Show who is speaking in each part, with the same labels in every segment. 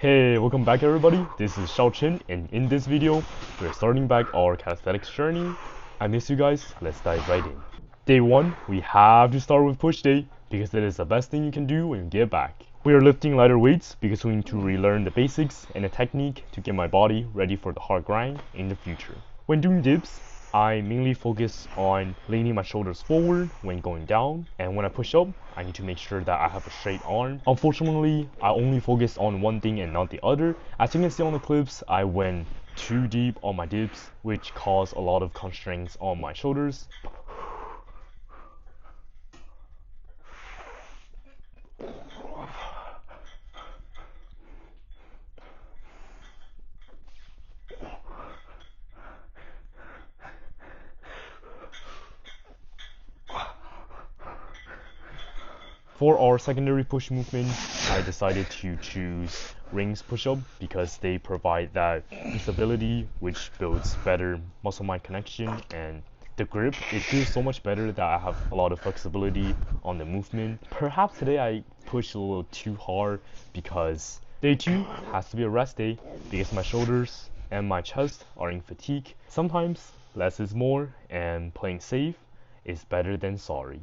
Speaker 1: Hey, welcome back everybody, this is Xiao Chen, and in this video, we're starting back our calisthenics journey. I miss you guys, let's dive right in. Day 1, we have to start with push day, because it is the best thing you can do when you get back. We are lifting lighter weights because we need to relearn the basics and the technique to get my body ready for the hard grind in the future. When doing dips, I mainly focus on leaning my shoulders forward when going down, and when I push up, I need to make sure that I have a straight arm. Unfortunately, I only focused on one thing and not the other. As you can see on the clips, I went too deep on my dips, which caused a lot of constraints on my shoulders. For our secondary push movement, I decided to choose rings push-up because they provide that stability which builds better muscle-mind connection, and the grip, it feels so much better that I have a lot of flexibility on the movement. Perhaps today I pushed a little too hard because day 2 has to be a rest day because my shoulders and my chest are in fatigue. Sometimes less is more, and playing safe is better than sorry.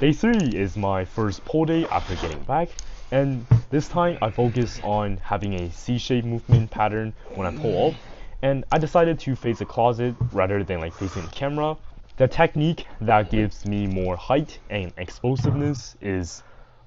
Speaker 1: Day 3 is my first pull day after getting back, and this time I focus on having a C-shaped movement pattern when I pull up, and I decided to face the closet rather than like facing the camera. The technique that gives me more height and explosiveness is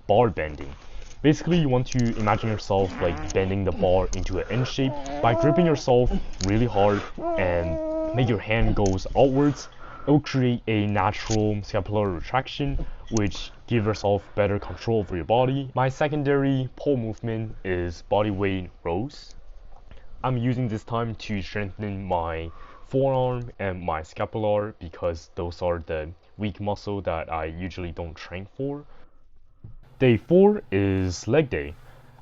Speaker 1: bar bending. Basically, you want to imagine yourself like bending the bar into an N shape by gripping yourself really hard and make your hand goes outwards. It will create a natural scapular retraction, which gives yourself better control over your body. My secondary pull movement is body weight rows. I'm using this time to strengthen my forearm and my scapular because those are the weak muscle that I usually don't train for. Day 4 is leg day.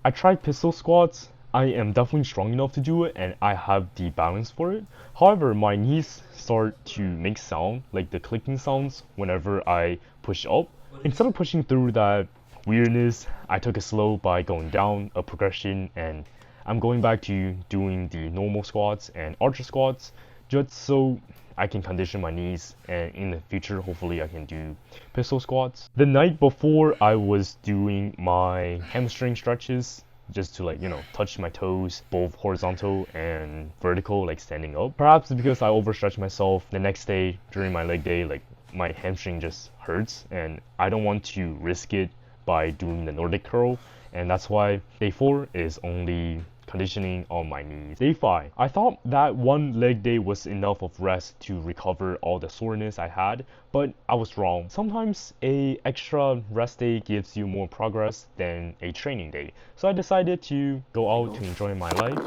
Speaker 1: I tried pistol squats. I am definitely strong enough to do it and I have the balance for it. However, my knees start to make sound, like the clicking sounds whenever I push up. Instead of pushing through that weirdness, I took it slow by going down a progression, and I'm going back to doing the normal squats and archer squats just so I can condition my knees, and in the future hopefully I can do pistol squats. The night before, I was doing my hamstring stretches just to touch my toes, both horizontal and vertical, like standing up. Perhaps because I overstretched myself the next day during my leg day, like my hamstring just hurts and I don't want to risk it by doing the Nordic curl, and that's why day 4 is only conditioning on my knees. Day 5, I thought that one leg day was enough of rest to recover all the soreness I had, but I was wrong. Sometimes a extra rest day gives you more progress than a training day. So I decided to go out to enjoy my life.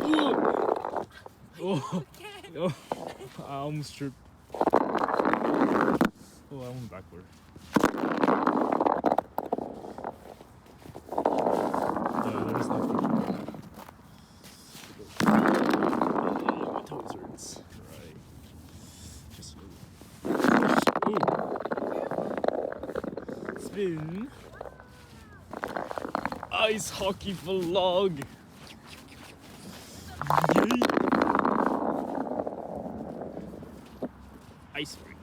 Speaker 2: Oh, I almost tripped. Oh, I went backward. There's nothing. My toes hurts. Right. Just spin. Ice hockey vlog. Yay. Ice freak.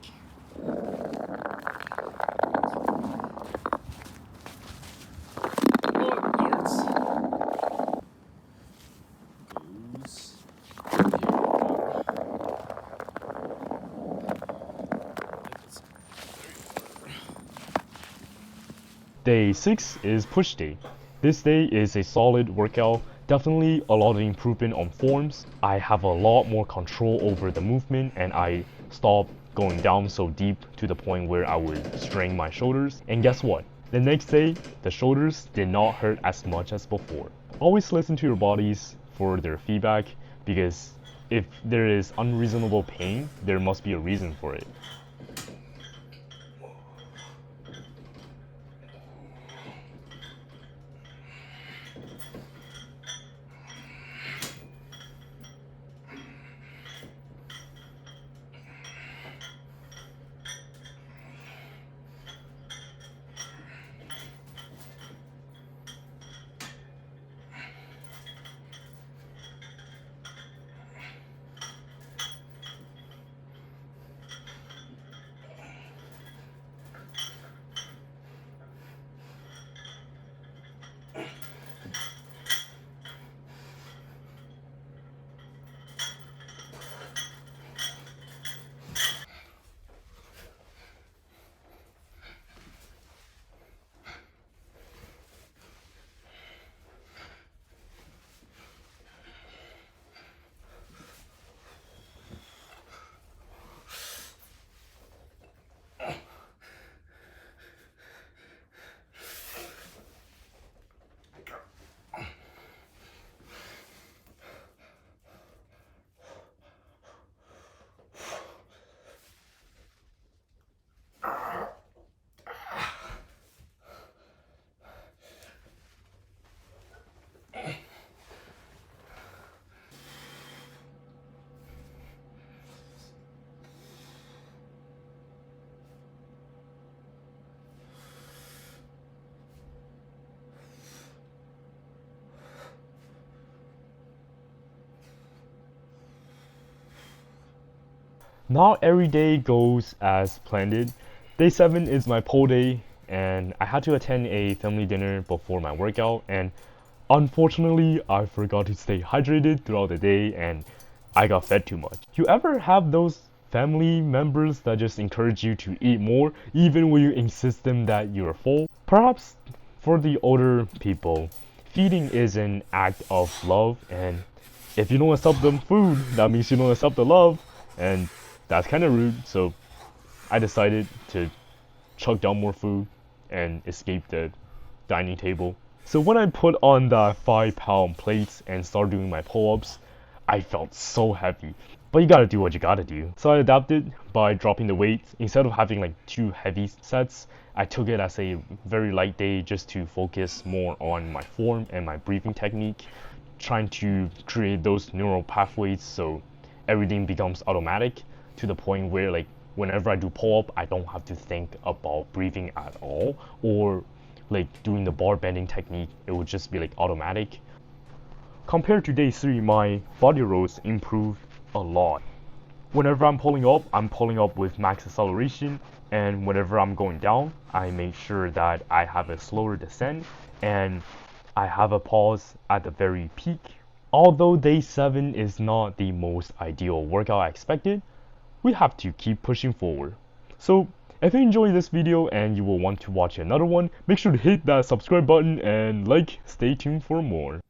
Speaker 1: Day 6 is push day. This day is a solid workout, definitely a lot of improvement on forms. I have a lot more control over the movement and I stopped going down so deep to the point where I would strain my shoulders. And guess what? The next day, the shoulders did not hurt as much as before. Always listen to your bodies for their feedback, because if there is unreasonable pain, there must be a reason for it. Not every day goes as planned. Day 7 is my pole day, and I had to attend a family dinner before my workout, and unfortunately, I forgot to stay hydrated throughout the day and I got fed too much. You ever have those family members that just encourage you to eat more even when you insist them that you're full? Perhaps for the older people, feeding is an act of love, and if you don't accept them food, that means you don't accept the love, and that's kind of rude. So I decided to chug down more food and escape the dining table. So when I put on the 5-pound plates and started doing my pull-ups, I felt so heavy. But you gotta do what you gotta do. So I adapted by dropping the weight. Instead of having like 2 heavy sets, I took it as a very light day just to focus more on my form and my breathing technique, trying to create those neural pathways so everything becomes automatic to the point where like whenever I do pull-up, I don't have to think about breathing at all, or like doing the bar bending technique, it would just be like automatic. Compared to day 3, my body rolls improved a lot. Whenever I'm pulling up with max acceleration, and whenever I'm going down, I make sure that I have a slower descent and I have a pause at the very peak. Although day 7 is not the most ideal workout I expected, we have to keep pushing forward. So if you enjoyed this video and you will want to watch another one, make sure to hit that subscribe button and stay tuned for more.